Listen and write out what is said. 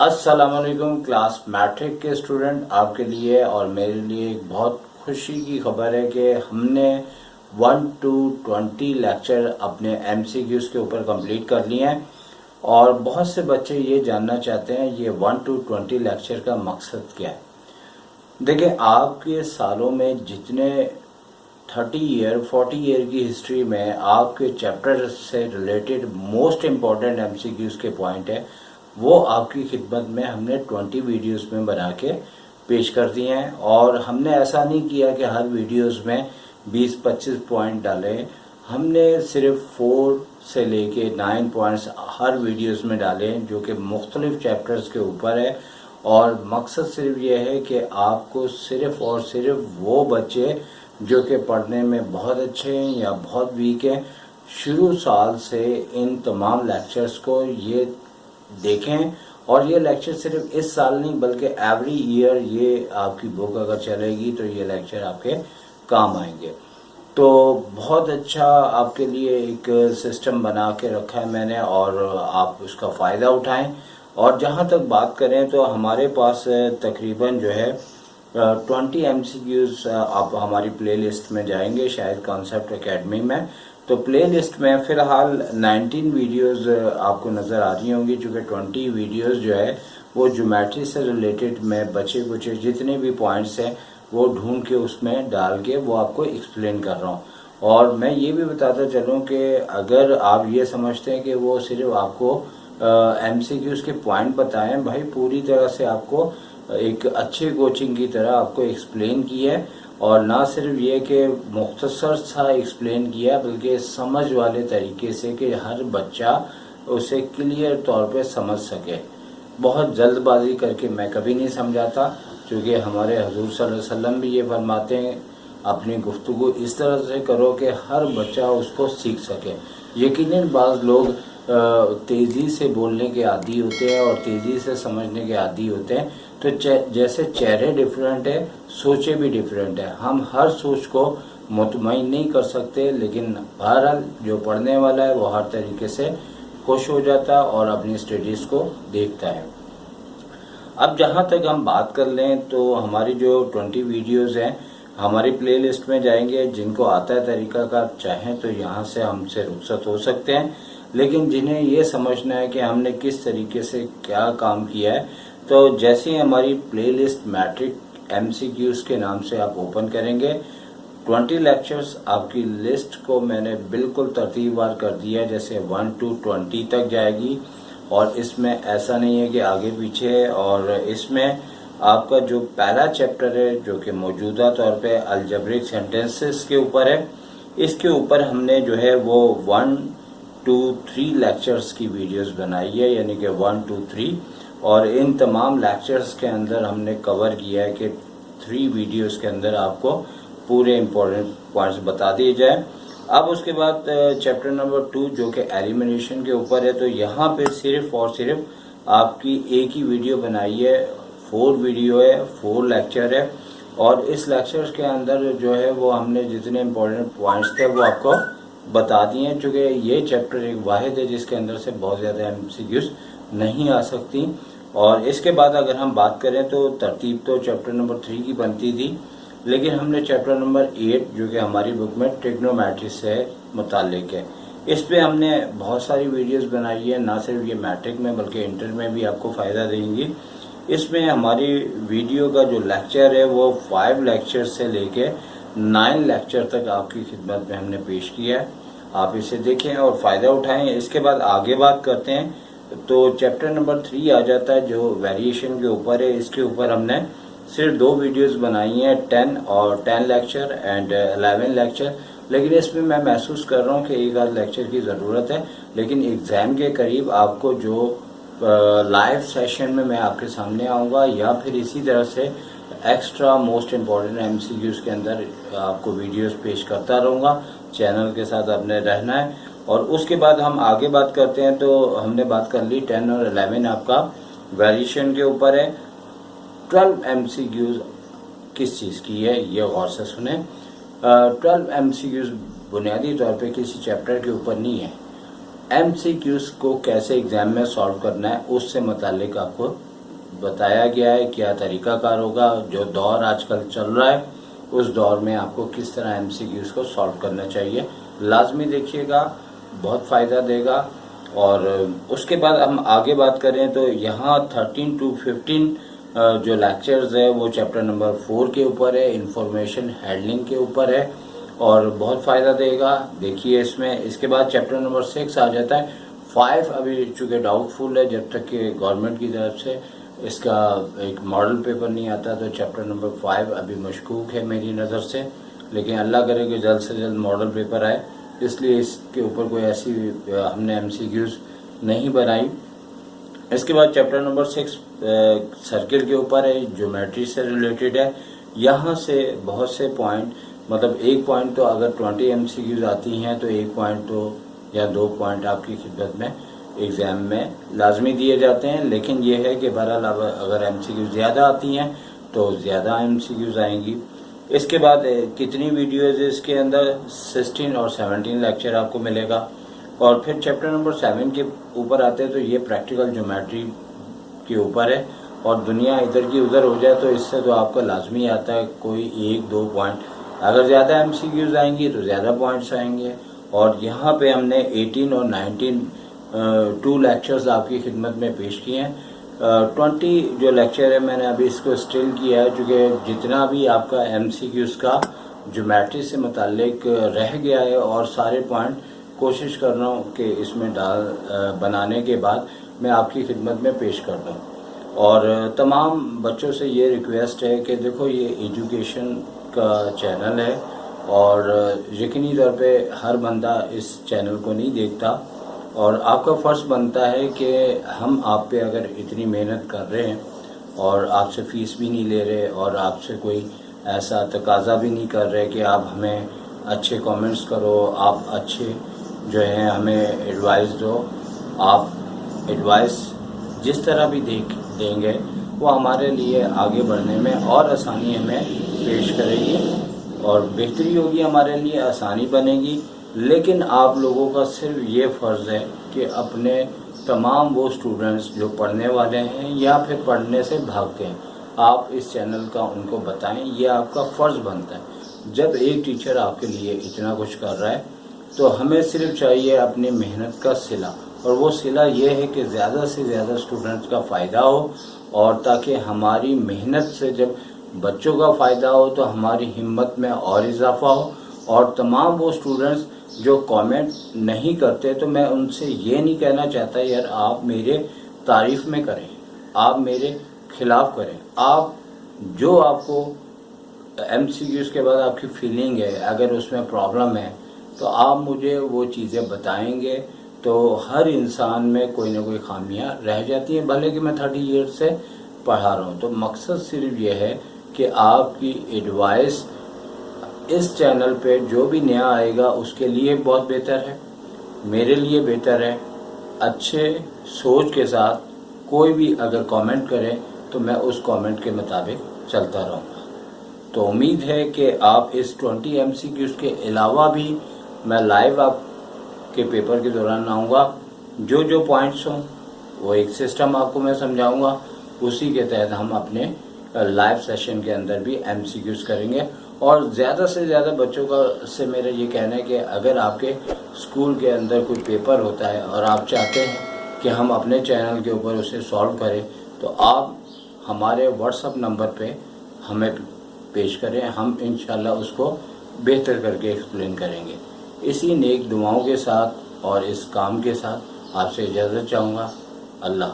अस्सलाम वालेकुम class matric के स्टूडेंट, आपके लिए और मेरे लिए एक बहुत खुशी की खबर है कि हमने 1 to 20 लेक्चर अपने MCQs के ऊपर कंप्लीट कर लिए हैं। और बहुत से बच्चे ये जानना चाहते हैं ये 1 to 20 लेक्चर का मकसद क्या है। देखिए, आपके सालों में जितने 30 ईयर 40 ईयर की हिस्ट्री में आपके चैप्टर से रिलेटेड मोस्ट इम्पॉर्टेंट MCQs के पॉइंट है, वो आपकी खिदमत में हमने 20 वीडियोस में बना के पेश कर दिए हैं। और हमने ऐसा नहीं किया कि हर वीडियोस में 20-25 पॉइंट डाले, हमने सिर्फ 4 से लेके 9 पॉइंट्स हर वीडियोस में डाले हैं जो कि मुख्तलिफ चैप्टर्स के ऊपर है। और मकसद सिर्फ ये है कि आपको सिर्फ और सिर्फ वो बच्चे जो कि पढ़ने में बहुत अच्छे हैं या बहुत वीक हैं, शुरू साल से इन तमाम लेक्चर्स को ये देखें। और ये लेक्चर सिर्फ इस साल नहीं बल्कि एवरी ईयर ये आपकी बुक अगर चलेगी तो ये लेक्चर आपके काम आएंगे। तो बहुत अच्छा आपके लिए एक सिस्टम बना के रखा है मैंने, और आप उसका फ़ायदा उठाएं। और जहाँ तक बात करें तो हमारे पास तकरीबन जो है 20 MCQs आप हमारी प्ले लिस्ट में जाएंगे शायद कॉन्सेप्ट एकेडमी में, तो प्ले लिस्ट में फ़िलहाल 19 वीडियोस आपको नज़र आ रही होंगी, चूँकि 20 वीडियोस जो है वो ज्योमेट्री से रिलेटेड मैं बचे कुचे जितने भी पॉइंट्स हैं वो ढूंढ के उसमें डाल के वो आपको एक्सप्लेन कर रहा हूँ। और मैं ये भी बताता चलूँ कि अगर आप ये समझते हैं कि वो सिर्फ आपको MCQs के पॉइंट बताएं, भाई पूरी तरह से आपको एक अच्छे कोचिंग की तरह आपको एक्सप्लेन किया है। और ना सिर्फ ये कि मुख्तसर सा एक्सप्लेन किया बल्कि समझ वाले तरीके से कि हर बच्चा उसे क्लियर तौर पे समझ सके। बहुत जल्दबाजी करके मैं कभी नहीं समझाता, क्योंकि हमारे हजूर सल्लल्लाहु अलैहि वसल्लम भी ये फरमाते हैं अपनी गुफ्तगू इस तरह से करो कि हर बच्चा उसको सीख सके। यकीनन बाज़ लोग तेज़ी से बोलने के आदी होते हैं और तेज़ी से समझने के आदी होते हैं, तो जैसे चेहरे डिफरेंट है सोचें भी डिफरेंट है। हम हर सोच को मुतमईन नहीं कर सकते, लेकिन बहरहाल जो पढ़ने वाला है वो हर तरीके से खुश हो जाता है और अपनी स्टडीज़ को देखता है। अब जहाँ तक हम बात कर लें तो हमारी जो 20 वीडियोज़ हैं हमारी प्ले लिस्ट में जाएंगे। जिनको आता है तरीका का चाहें तो यहाँ से हमसे रुखसत हो सकते हैं, लेकिन जिन्हें ये समझना है कि हमने किस तरीके से क्या काम किया है, तो जैसे ही हमारी प्ले लिस्ट मैट्रिक MCQs के नाम से आप ओपन करेंगे, 20 लेक्चर्स आपकी लिस्ट को मैंने बिल्कुल तरतीबवार कर दिया, जैसे 1 to 20 तक जाएगी। और इसमें ऐसा नहीं है कि आगे पीछे है। और इसमें आपका जो पहला चैप्टर है जो कि मौजूदा तौर पे अलजेब्रिक सेंटेंसेस के ऊपर है, इसके ऊपर हमने जो है वो 1 to 3 लेक्चर्स की वीडियोस बनाई है, यानी कि 1 to 3। और इन तमाम लेक्चर्स के अंदर हमने कवर किया है कि 3 वीडियोस के अंदर आपको पूरे इम्पोर्टेंट पॉइंट्स बता दिए जाए। अब उसके बाद चैप्टर नंबर 2 जो कि एलिमिनेशन के ऊपर है, तो यहाँ पे सिर्फ और सिर्फ आपकी एक ही वीडियो बनाई है, 4 वीडियो है, 4 लेक्चर है। और इस लेक्चर्स के अंदर जो है वो हमने जितने इम्पोर्टेंट पॉइंट्स थे वो आपको बता दिए हैं, चूँकि ये चैप्टर एक वाहिद है जिसके अंदर से बहुत ज़्यादा MCQs नहीं आ सकती। और इसके बाद अगर हम बात करें तो तरतीब तो चैप्टर नंबर 3 की बनती थी, लेकिन हमने चैप्टर नंबर 8 जो कि हमारी बुक में ट्रिग्नोमेट्री से मुताल्लिक है, इस पे हमने बहुत सारी वीडियोस बनाई है, ना सिर्फ ये मैट्रिक में बल्कि इंटर में भी आपको फ़ायदा देंगी। इसमें हमारी वीडियो का जो लेक्चर है वो 5 लेक्चर से लेके 9 लेक्चर तक आपकी खिदमत में हमने पेश किया है। आप इसे देखें और फ़ायदा उठाएं। इसके बाद आगे बात करते हैं तो चैप्टर नंबर 3 आ जाता है जो वेरिएशन के ऊपर है। इसके ऊपर हमने सिर्फ 2 वीडियोस बनाई हैं, 10 लेक्चर एंड 11 लेक्चर। लेकिन इसमें मैं महसूस कर रहा हूँ कि एक आध लेक्चर की ज़रूरत है, लेकिन एग्ज़ाम के करीब आपको जो लाइव सेशन में मैं आपके सामने आऊँगा या फिर इसी तरह से एक्स्ट्रा मोस्ट इम्पॉर्टेंट MCQs के अंदर आपको वीडियोस पेश करता रहूँगा। चैनल के साथ आपने रहना है। और उसके बाद हम आगे बात करते हैं तो हमने बात कर ली 10 और 11 आपका वेरिएशन के ऊपर है। 12 MCQs किस चीज़ की है ये गौर से सुने। 12 MCQs बुनियादी तौर पे किसी चैप्टर के ऊपर नहीं है। MCQs को कैसे एग्जाम में सॉल्व करना है उससे मुतालिक आपको बताया गया है क्या तरीक़ा कार होगा। जो दौर आजकल चल रहा है उस दौर में आपको किस तरह MCQs को सॉल्व करना चाहिए, लाजमी देखिएगा, बहुत फ़ायदा देगा। और उसके बाद हम आगे बात करें तो यहाँ 13 to 15 जो लेक्चर्स है वो चैप्टर नंबर 4 के ऊपर है, इंफॉर्मेशन हैंडलिंग के ऊपर है और बहुत फ़ायदा देगा। देखिए इसमें, इसके बाद चैप्टर नंबर 6 आ जाता है। 5 अभी चूँकि डाउटफुल है, जब तक कि गवर्नमेंट की तरफ से इसका एक मॉडल पेपर नहीं आता तो चैप्टर नंबर 5 अभी मशकूक है मेरी नज़र से, लेकिन अल्लाह करे कि जल्द से जल्द मॉडल पेपर आए, इसलिए इसके ऊपर कोई ऐसी हमने MCQs नहीं बनाई। इसके बाद चैप्टर नंबर 6 सर्किल के ऊपर है, ज्योमेट्री से रिलेटेड है। यहाँ से बहुत से पॉइंट, मतलब एक पॉइंट तो अगर 20 MCQs आती हैं तो एक पॉइंट तो या 2 पॉइंट आपकी खिदमत में एग्ज़ाम में लाजमी दिए जाते हैं, लेकिन यह है कि बहरहाल अगर MCQs ज़्यादा आती हैं तो ज़्यादा MCQs आएंगी। इसके बाद कितनी वीडियोज़ इसके अंदर 16 और 17 लेक्चर आपको मिलेगा। और फिर चैप्टर नंबर 7 के ऊपर आते हैं तो ये प्रैक्टिकल ज्योमेट्री के ऊपर है और दुनिया इधर की उधर हो जाए तो इससे तो आपका लाजमी आता है कोई 1-2 पॉइंट, अगर ज़्यादा MCQs आएंगी तो ज़्यादा पॉइंट्स आएंगे। और यहाँ पे हमने 18 और 19 2 लेक्चर्स आपकी खिदमत में पेश किए हैं। 20 जो लेक्चर है मैंने अभी इसको स्टिल किया है, चूँकि जितना भी आपका MCQs का ज्योमेट्री से मुताल्लिक रह गया है और सारे पॉइंट कोशिश कर रहा हूँ कि इसमें बनाने के बाद मैं आपकी खिदमत में पेश कर दूँ। और तमाम बच्चों से ये रिक्वेस्ट है कि देखो ये एजुकेशन का चैनल है और यकीनी तौर पे हर बंदा इस चैनल को नहीं देखता और आपका फ़र्ज़ बनता है कि हम आप पे अगर इतनी मेहनत कर रहे हैं और आपसे फ़ीस भी नहीं ले रहे और आपसे कोई ऐसा तकाज़ा भी नहीं कर रहे कि आप हमें अच्छे कमेंट्स करो, आप अच्छे जो है हमें एडवाइस दो, आप एडवाइस जिस तरह भी देंगे वो हमारे लिए आगे बढ़ने में और आसानी हमें पेश करेगी और बेहतरी होगी, हमारे लिए आसानी बनेगी। लेकिन आप लोगों का सिर्फ ये फ़र्ज़ है कि अपने तमाम वो स्टूडेंट्स जो पढ़ने वाले हैं या फिर पढ़ने से भागते हैं, आप इस चैनल का उनको बताएं, ये आपका फ़र्ज़ बनता है। जब एक टीचर आपके लिए इतना कुछ कर रहा है तो हमें सिर्फ चाहिए अपनी मेहनत का सिला, और वो सिला ये है कि ज़्यादा से ज़्यादा स्टूडेंट्स का फ़ायदा हो और ताकि हमारी मेहनत से जब बच्चों का फ़ायदा हो तो हमारी हिम्मत में और इजाफा हो। और तमाम वो स्टूडेंट्स जो कमेंट नहीं करते तो मैं उनसे ये नहीं कहना चाहता यार आप मेरे तारीफ़ में करें, आप मेरे ख़िलाफ़ करें, आप जो आपको MCQs के बाद आपकी फीलिंग है, अगर उसमें प्रॉब्लम है तो आप मुझे वो चीज़ें बताएंगे। तो हर इंसान में कोई ना कोई खामियां रह जाती हैं, भले कि मैं 30 ईयर्स से पढ़ा रहा हूँ। तो मकसद सिर्फ ये है कि आपकी एडवाइस इस चैनल पे जो भी नया आएगा उसके लिए बहुत बेहतर है, मेरे लिए बेहतर है। अच्छे सोच के साथ कोई भी अगर कमेंट करे तो मैं उस कमेंट के मुताबिक चलता रहूँगा। तो उम्मीद है कि आप इस 20 MCQs के अलावा भी मैं लाइव आपके पेपर के दौरान आऊँगा, जो जो पॉइंट्स हों वो एक सिस्टम आपको मैं समझाऊँगा, उसी के तहत हम अपने लाइव सेशन के अंदर भी MCQs करेंगे। और ज़्यादा से ज़्यादा बच्चों का से मेरा ये कहना है कि अगर आपके स्कूल के अंदर कोई पेपर होता है और आप चाहते हैं कि हम अपने चैनल के ऊपर उसे सॉल्व करें तो आप हमारे व्हाट्सएप नंबर पे हमें पेश करें, हम इंशाल्लाह उसको बेहतर करके एक्सप्लेन करेंगे। इसी नेक दुआओं के साथ और इस काम के साथ आपसे इजाज़त चाहूँगा। अल्लाह।